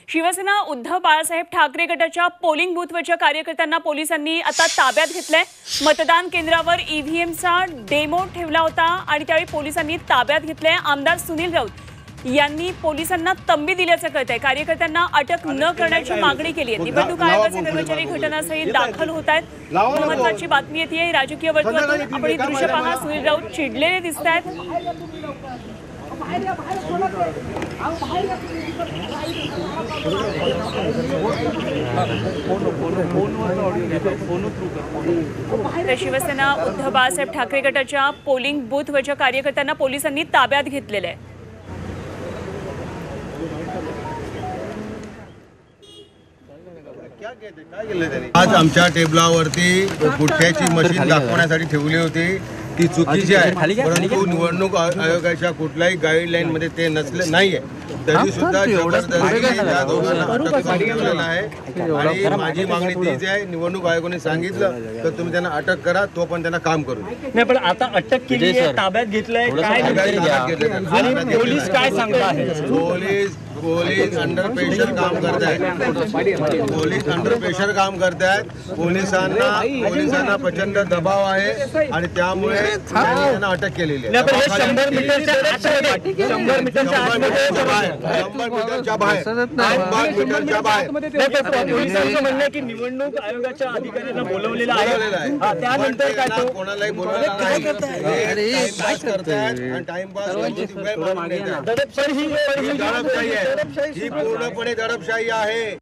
शिवसेना उद्धव बाळासाहेब ठाकरे गटाच्या पोलिंग बूथवरच्या कार्यकर्त्यांना पोलिसांनी आता ताब्यात घेतलंय। मतदान केंद्रावर ईव्हीएमचा डेमो ठेवला होता आणि त्यावेळी पोलिसांनी ताब्यात घेतलंय। आमदार सुनील राऊत यांनी पोलिसांना तंबी दिल्याचं कळतंय। कार्यकर्त्यांना अटक न करण्याची मागणी केली आहे। निवडणूक आयोगाचे कर्मचारी घटनास्थळी दाखल होत आहेत। महत्त्वाची बातमी येते राजकीय वर्तुळातून। आपण ही दृश्य पहा, सुनील राऊत चिडलेले दिसत आहेत। शिवसेना उद्धव बाळासाहेब ठाकरे गटाच्या पोलिंग बूथवरच्या कार्यकर्त्यांना पोलिसांनी ताब्यात घेतलेले आहे। आज आमच्या टेबलावरती गुटख्याची मशीन दाखवण्यासाठी ठेवली होती। ती चुकीची आहे, परंतु निवडणूक आयोगाच्या कुठल्याही गाईडलाईन मध्ये ते नसले नाहीये, तरी सुद्धा जबरदस्ती त्या दोघांना अटक करण्यात आहे। आणि माझी मागणी तीच आहे, निवडणूक आयोगाने सांगितलं तर तुम्ही त्यांना अटक करा, तो पण त्यांना काम करू नाही। पण आता अटक केली आहे, ताब्यात घेतलंय, काय पोलीस काय सांगतात? पोलीस अंडर प्रेशर काम करतायत। पोलीस अंडर प्रेशर काम करतायत। पोलिसांना प्रचंड दबाव आहे आणि त्यामुळे त्यांना अटक केलेली आहे। 100 मीटरच्या बाहेर पोलिसांचं म्हणणं आहे की निवडणूक आयोगाच्या अधिकाऱ्यांना बोलवलेलं आहे, त्यानंतर काय कोणालाही बोलवलेलं नाही, करतायत आणि टाइमपास दडपशाही ही पूर्णपणे दडपशाही आहे।